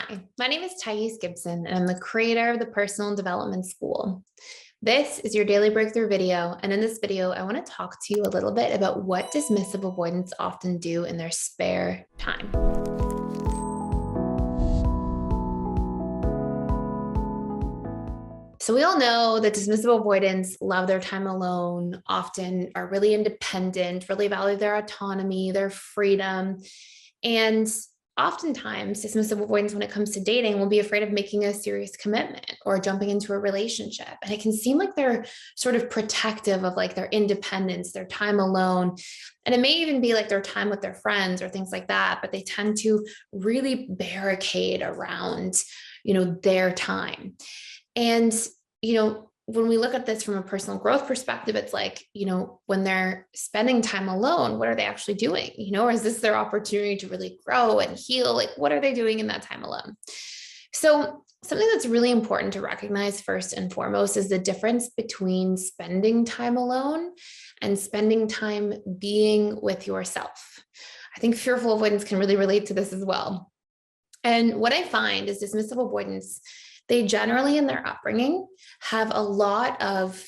Hi, my name is Gibson, and I'm the creator of the Personal Development School. This is your daily breakthrough video, and in this video, I want to talk to you a little bit about what dismissive avoidants often do in their spare time. So we all know that dismissive avoidants love their time alone, often are really independent, really value their autonomy, their freedom, and oftentimes dismissive avoidants when it comes to dating will be afraid of making a serious commitment or jumping into a relationship. And it can seem like they're sort of protective of like their independence, their time alone. And it may even be like their time with their friends or things like that, but they tend to really barricade around, their time. And, when we look at this from a personal growth perspective, it's like, when they're spending time alone, what are they actually doing? Or is this their opportunity to really grow and heal? Like, what are they doing in that time alone? So something that's really important to recognize first and foremost is the difference between spending time alone and spending time being with yourself. I think fearful avoidance can really relate to this as well. And what I find is dismissive avoidance, they generally in their upbringing have a lot of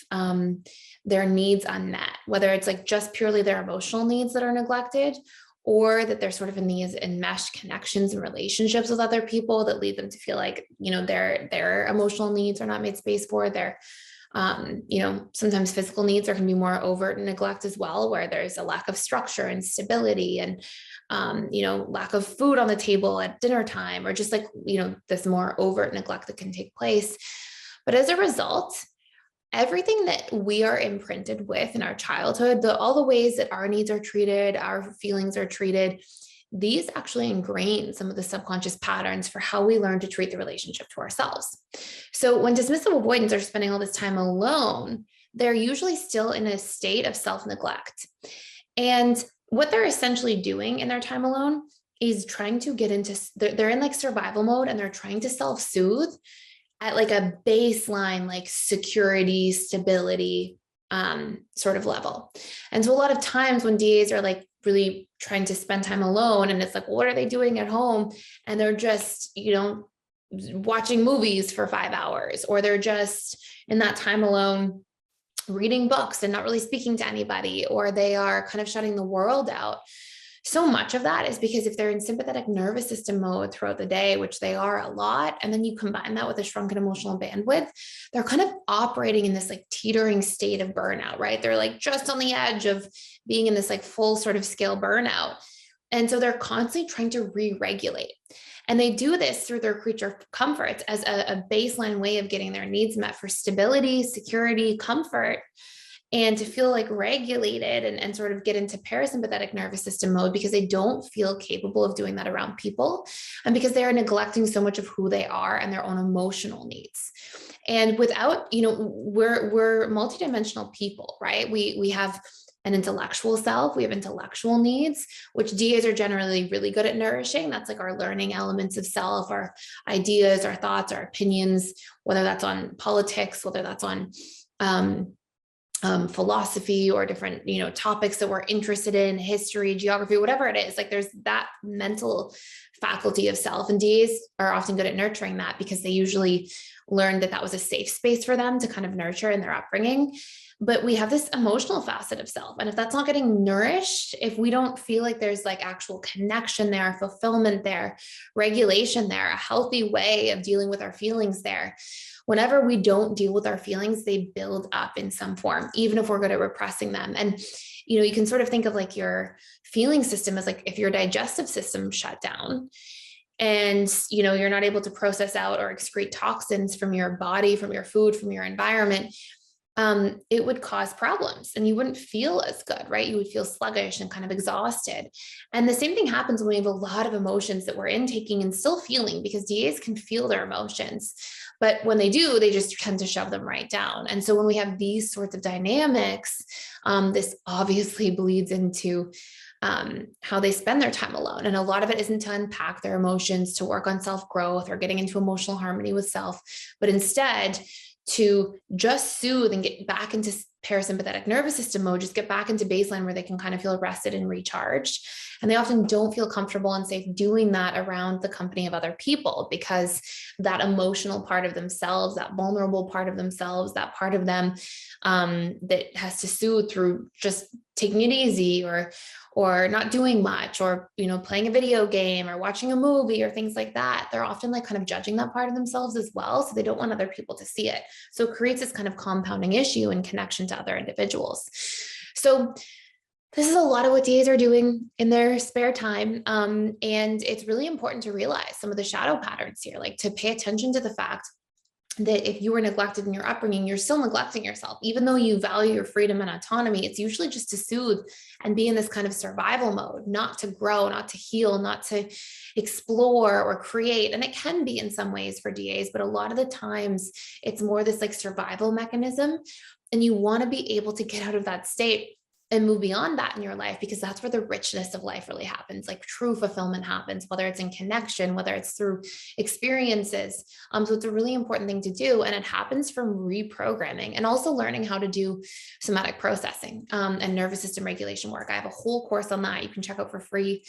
their needs unmet, whether it's like just purely their emotional needs that are neglected, or that they're sort of in these enmeshed connections and relationships with other people that lead them to feel like, their emotional needs are not made space for. Their sometimes physical needs are can be more overt and neglect as well, where there's a lack of structure and stability and lack of food on the table at dinner time, or just like, this more overt neglect that can take place. But as a result, everything that we are imprinted with in our childhood, all the ways that our needs are treated, our feelings are treated, these actually ingrain some of the subconscious patterns for how we learn to treat the relationship to ourselves. So when dismissive avoidants are spending all this time alone, they're usually still in a state of self-neglect. And what they're essentially doing in their time alone is trying to get into, they're in like survival mode, and they're trying to self-soothe at like a baseline, like security, stability, sort of level. And so a lot of times when DAs are like really trying to spend time alone, and it's like, what are they doing at home? And they're just, watching movies for 5 hours, or they're just in that time alone reading books and not really speaking to anybody, or they are kind of shutting the world out. So much of that is because if they're in sympathetic nervous system mode throughout the day, which they are a lot, and then you combine that with a shrunken emotional bandwidth, they're kind of operating in this like teetering state of burnout, right? They're like just on the edge of being in this like full sort of scale burnout. And so they're constantly trying to re-regulate. And they do this through their creature comforts as a baseline way of getting their needs met for stability, security, comfort, and to feel like regulated and sort of get into parasympathetic nervous system mode, because they don't feel capable of doing that around people, and because they are neglecting so much of who they are and their own emotional needs. And without, we're multidimensional people, right? We have an intellectual self, we have intellectual needs, which DAs are generally really good at nourishing. That's like our learning elements of self, our ideas, our thoughts, our opinions, whether that's on politics, whether that's on philosophy or different, topics that we're interested in, history, geography, whatever it is. Like there's that mental faculty of self, and DAs are often good at nurturing that because they usually learned that was a safe space for them to kind of nurture in their upbringing. But we have this emotional facet of self. And if that's not getting nourished, if we don't feel like there's like actual connection there, fulfillment there, regulation there, a healthy way of dealing with our feelings there, whenever we don't deal with our feelings, they build up in some form, even if we're good at repressing them. And, you can sort of think of like your feeling system as like if your digestive system shut down and, you're not able to process out or excrete toxins from your body, from your food, from your environment, it would cause problems and you wouldn't feel as good, right? You would feel sluggish and kind of exhausted. And the same thing happens when we have a lot of emotions that we're intaking and still feeling, because DAs can feel their emotions, but when they do, they just tend to shove them right down. And so when we have these sorts of dynamics, this obviously bleeds into how they spend their time alone. And a lot of it isn't to unpack their emotions, to work on self-growth or getting into emotional harmony with self, but instead to just soothe and get back into parasympathetic nervous system mode, just get back into baseline where they can kind of feel rested and recharged. And they often don't feel comfortable and safe doing that around the company of other people, because that emotional part of themselves, that vulnerable part of themselves, that part of them that has to soothe through just taking it easy or not doing much, or, you know, playing a video game or watching a movie or things like that. They're often like kind of judging that part of themselves as well. So they don't want other people to see it. So it creates this kind of compounding issue in connection to other individuals. So this is a lot of what DAs are doing in their spare time. And it's really important to realize some of the shadow patterns here, like to pay attention to the fact that if you were neglected in your upbringing, you're still neglecting yourself. Even though you value your freedom and autonomy, it's usually just to soothe and be in this kind of survival mode, not to grow, not to heal, not to explore or create. And it can be in some ways for DAs, but a lot of the times it's more this like survival mechanism. And you want to be able to get out of that state and move beyond that in your life, because that's where the richness of life really happens. Like true fulfillment happens, whether it's in connection, whether it's through experiences. So it's a really important thing to do. And it happens from reprogramming and also learning how to do somatic processing and nervous system regulation work. I have a whole course on that you can check out for free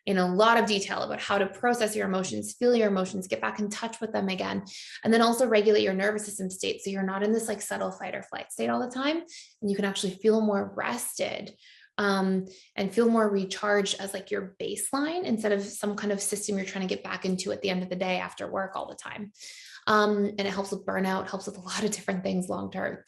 in a lot of detail about how to process your emotions, feel your emotions, get back in touch with them again, and then also regulate your nervous system state. So you're not in this like subtle fight or flight state all the time. And you can actually feel more rested and feel more recharged as like your baseline, instead of some kind of system you're trying to get back into at the end of the day after work all the time. And it helps with burnout, helps with a lot of different things long-term.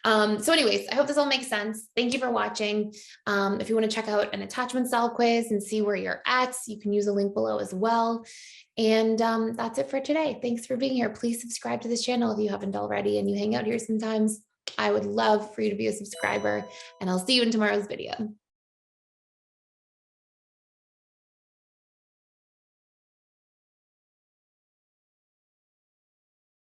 So anyways, I hope this all makes sense. Thank you for watching. If you want to check out an attachment style quiz and see where you're at, you can use a link below as well. And that's it for today. Thanks for being here. Please subscribe to this channel if you haven't already and you hang out here sometimes. I would love for you to be a subscriber, and I'll see you in tomorrow's video.